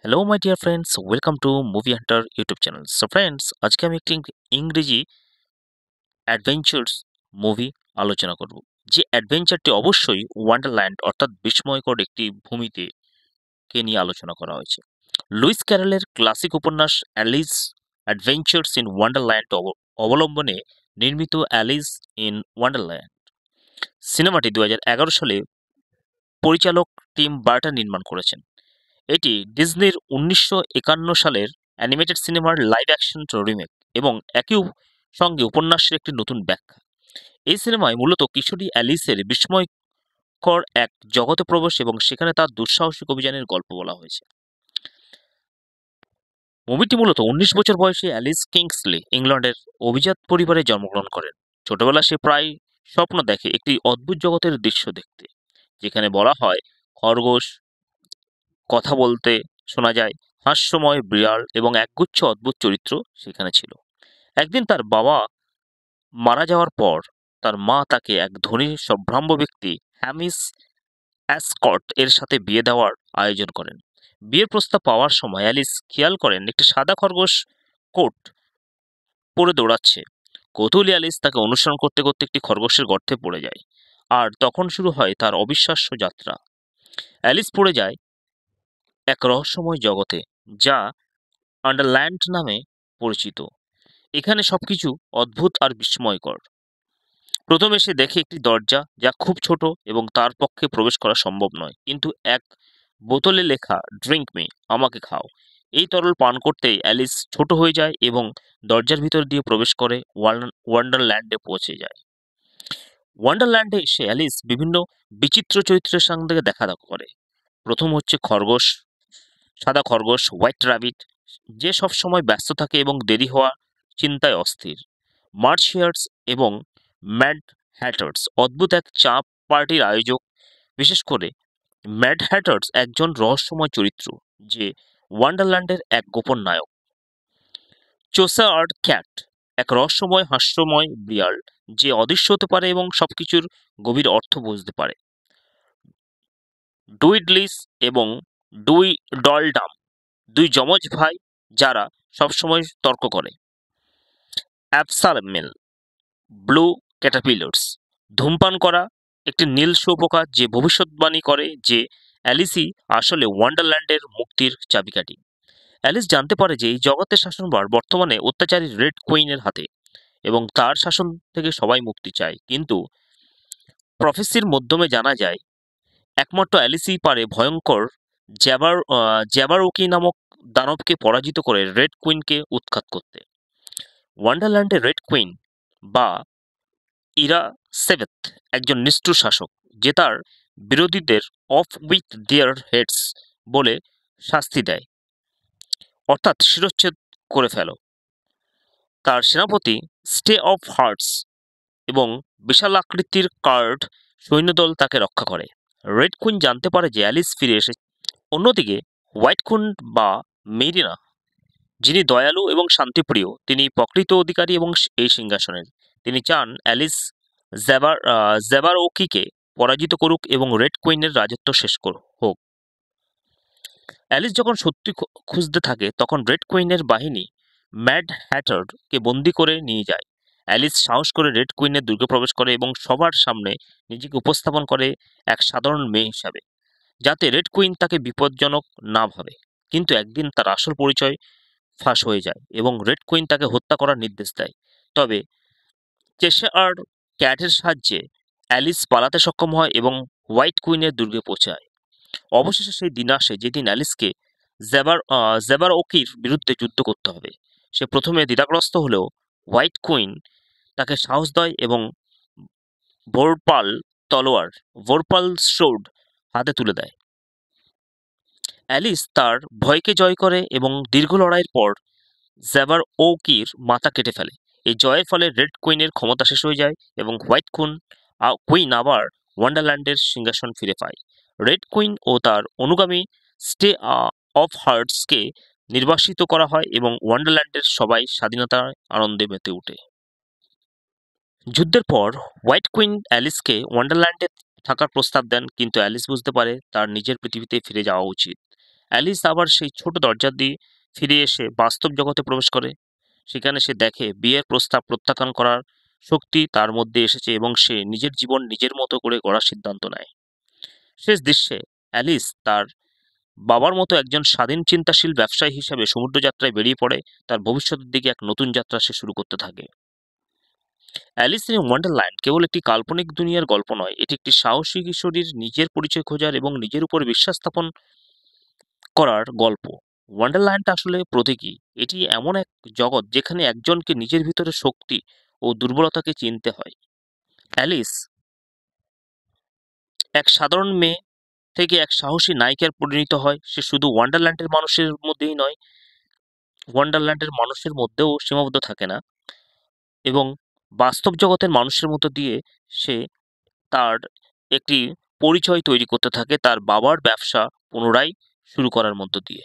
Hello my dear friends, welcome to movie Hunter YouTube channel. So friends, আজকে আমি একটি ইংরেজি অ্যাডভেঞ্চারস মুভি আলোচনা করব। যে অ্যাডভেঞ্চারটি অবশ্যই ওয়ান্ডারল্যান্ড অর্থাৎ বিস্ময়কর একটি ভূমিতে নিয়ে আলোচনা করা হয়েছে। লুইস ক্যারলের ক্লাসিক উপন্যাস অ্যালিস অ্যাডভেঞ্চার্স ইন ওয়ান্ডারল্যান্ড অবলম্বনে নির্মিত অ্যালিস ইন ওয়ান্ডারল্যান্ড সিনেমাটি 2011 সালে পরিচালক টিম বার্টন নির্মাণ করেছেন। এটি ডিজনির 1951 সালের অ্যানিমেটেড সিনেমার লাইভ অ্যাকশন রিমেক এবং একই সঙ্গে উপন্যাসের একটি নতুন ব্যাখ্যা। এই সিনেমায় মূলত কিশোরী অ্যালিসের বিস্ময়কর এক জগতে প্রবেশ এবং সেখানে তার দুঃসাহসিক অভিযানের গল্প বলা হয়েছে। মুভিটি মূলত 19 বছর বয়সী অ্যালিস কিংসলি ইংল্যান্ডের অভিজাত পরিবারে জন্মগ্রহণ করেন। ছোটবেলা সে প্রায় স্বপ্ন দেখে একটি অদ্ভুত জগতের দৃশ্য দেখতে, যেখানে বলা হয় খরগোশ কথা বলতে শোনা যায়, হাস্যময় বিড়াল এবং একগুচ্ছ অদ্ভুত চরিত্র সেখানে ছিল। একদিন তার বাবা মারা যাওয়ার পর তার মা তাকে এক ধনী সম্ভ্রাম্য ব্যক্তি হ্যামিস অ্যাসকট এর সাথে বিয়ে দেওয়ার আয়োজন করেন। বিয়ের প্রস্তাব পাওয়ার সময় অ্যালিস খেয়াল করেন একটি সাদা খরগোশ কোট পরে দৌড়াচ্ছে। কৌতূহলী অ্যালিস তাকে অনুসরণ করতে করতে একটি খরগোশের গর্তে পড়ে যায়, আর তখন শুরু হয় তার অবিশ্বাস্য যাত্রা। অ্যালিস পড়ে যায় এক রহস্যময় জগতে, যা আন্ডারল্যান্ড নামে পরিচিত। এখানে সবকিছু অদ্ভুত আর বিস্ময়কর। প্রথমে সে দেখে একটি দরজা যা খুব ছোট এবং তার পক্ষে প্রবেশ করা সম্ভব নয়, কিন্তু এক বোতলে লেখা ড্রিঙ্ক মি, আমাকে খাও, এই তরল পান করতেই অ্যালিস ছোট হয়ে যায় এবং দরজার ভিতর দিয়ে প্রবেশ করে ওয়ান্ডারল্যান্ডে পৌঁছে যায়। ওয়ান্ডারল্যান্ডে এসে অ্যালিস বিভিন্ন বিচিত্র চরিত্রের সঙ্গে দেখা করে। প্রথম হচ্ছে খরগোশ, সাদা খরগোশ হোয়াইট র্যাবিট, যে সবসময় ব্যস্ত থাকে এবং দেরি হওয়া চিন্তায় অস্থির। মার্শিয়ার্স এবং ম্যাড হ্যাটার্স অদ্ভুত এক চা পার্টির আয়োজক। বিশেষ করে ম্যাড হ্যাটার্স একজন রহস্যময় চরিত্র, যে ওয়ান্ডারল্যান্ডের এক গোপন নায়ক। চোসাআর্ড ক্যাট, এক রহস্যময় হাস্যময় বিড়াল, যে অদৃশ্য হতে পারে এবং সবকিছুর গভীর অর্থ বুঝতে পারে। ডুইডলিস এবং ডলডাম, দুই যমজ ভাই যারা সবসময় তর্ক করে। অ্যাবসালমেল, ব্লু ক্যাটারপিলার্স, ধূমপান করা একটি নীল শুঁয়োপোকা, যে ভবিষ্যৎবাণী করে যে অ্যালিসই আসলে ওয়ান্ডারল্যান্ডের মুক্তির চাবিকাঠি। অ্যালিস জানতে পারে যে এই জগতের শাসনভার বর্তমানে অত্যাচারী রেড কুইনের হাতে এবং তার শাসন থেকে সবাই মুক্তি চায়, কিন্তু প্রফেসির মাধ্যমে জানা যায় একমাত্র অ্যালিসই পারে ভয়ঙ্কর জ্যাবারওকি নামক দানবকে পরাজিত করে রেড কুইনকে উৎখাত করতে। ওয়ান্ডারল্যান্ডের রেড কুইন বা ইরা সেভেথ একজন নিষ্ঠুর শাসক, যে তার বিরোধীদের অফ উইথ দেয়ার হেডস বলে শাস্তি দেয়, অর্থাৎ শিরচ্ছেদ করে ফেলো। তার সেনাপতি স্টে অফ হার্টস এবং বিশাল আকৃতির কার্ড সৈন্যদল তাকে রক্ষা করে। রেড কুইন জানতে পারে যে অ্যালিস ফিরে এসেছে। অন্যদিকে হোয়াইট কুইন বা মেরিনা, যিনি দয়ালু এবং শান্তিপ্রিয়, তিনি প্রকৃত অধিকারী এবং এই সিংহাসনের। তিনি চান অ্যালিস জ্যাবারওকিকে পরাজিত করুক এবং রেড কুইনের রাজত্ব শেষ হোক। অ্যালিস যখন সত্যি খুঁজতে থাকে, তখন রেড কুইনের বাহিনী ম্যাড হ্যাটারকে বন্দি করে নিয়ে যায়। অ্যালিস সাহস করে রেড কুইনের দুর্গে প্রবেশ করে এবং সবার সামনে নিজেকে উপস্থাপন করে এক সাধারণ মেয়ে হিসাবে, যাতে রেড কুইন তাকে বিপজ্জনক না ভাবে। কিন্তু একদিন তার আসল পরিচয় ফাঁস হয়ে যায় এবং রেড কুইন তাকে হত্যা করার নির্দেশ দেয়। তবে চেশায়ার ক্যাটের সাহায্যে অ্যালিস পালাতে সক্ষম হয় এবং হোয়াইট কুইনের দুর্গে পৌঁছায়। অবশেষে সেই দিন আসে যেদিন অ্যালিসকে জ্যাবারওকির বিরুদ্ধে যুদ্ধ করতে হবে। সে প্রথমে দ্বিধাগ্রস্ত হলেও হোয়াইট কুইন তাকে সাহস দেয় এবং ভোরপাল তলোয়ার ভোরপাল সোর্ড হাতে তুলে দেয়। অ্যালিস তার ভয়কে জয় করে এবং দীর্ঘ লড়াইয়ের পর জ্যাবারওকির মাথা কেটে ফেলে। এই জয়ের ফলে রেড কুইনের ক্ষমতা শেষ হয়ে যায় এবং হোয়াইট কুইন আবার ওয়ান্ডারল্যান্ডের সিংহাসন ফিরে পায়। রেড কুইন ও তার অনুগামী স্টে অফ হার্টসকে নির্বাসিত করা হয় এবং ওয়ান্ডারল্যান্ডের সবাই স্বাধীনতার আনন্দে মেতে ওঠে। যুদ্ধের পর হোয়াইট কুইন অ্যালিসকে ওয়ান্ডারল্যান্ডে থাকার প্রস্তাব দেন, কিন্তু অ্যালিস বুঝতে পারে তার নিজের পৃথিবীতে ফিরে যাওয়া উচিত। অ্যালিস আবার সেই ছোট দরজা দিয়ে ফিরে এসে বাস্তব জগতে প্রবেশ করে। সেখানে সে দেখে বিয়ের প্রস্তাব প্রত্যাখ্যান করার শক্তি তার মধ্যে এসেছে এবং সে নিজের জীবন নিজের মতো করে গড়ার সিদ্ধান্ত নেয়। শেষ দৃশ্যে অ্যালিস তার বাবার মতো একজন স্বাধীন চিন্তাশীল ব্যবসায়ী হিসেবে সমুদ্র যাত্রায় বেরিয়ে পড়ে, তার ভবিষ্যতের দিকে এক নতুন যাত্রা সে শুরু করতে থাকে। অ্যালিস ইন ওয়ান্ডারল্যান্ড কেবল একটি কাল্পনিক দুনিয়ার গল্প নয়, এটি একটি সাহসী কিশোরীর নিজের পরিচয় খোঁজার এবং নিজের উপর বিশ্বাস স্থাপন করার গল্প। ওয়ান্ডারল্যান্ড আসলে প্রতীকী। এটি এমন এক জগৎ যেখানে একজনকে নিজের ভিতরে শক্তি ও দুর্বলতাকে চিনতে হয়। অ্যালিস এক সাধারণ মেয়ে থেকে এক সাহসী নায়িকার পরিণত হয়। সে শুধু ওয়ান্ডারল্যান্ডের মানুষের মধ্যেই নয়, ওয়ান্ডারল্যান্ডের মানুষের মধ্যেও সীমাবদ্ধ থাকে না এবং বাস্তব জগতের মানুষের মধ্য দিয়ে সে তার একটি পরিচয় তৈরি করতে থাকে তার বাবার ব্যবসা পুনরায় শুরু করার মধ্য দিয়ে।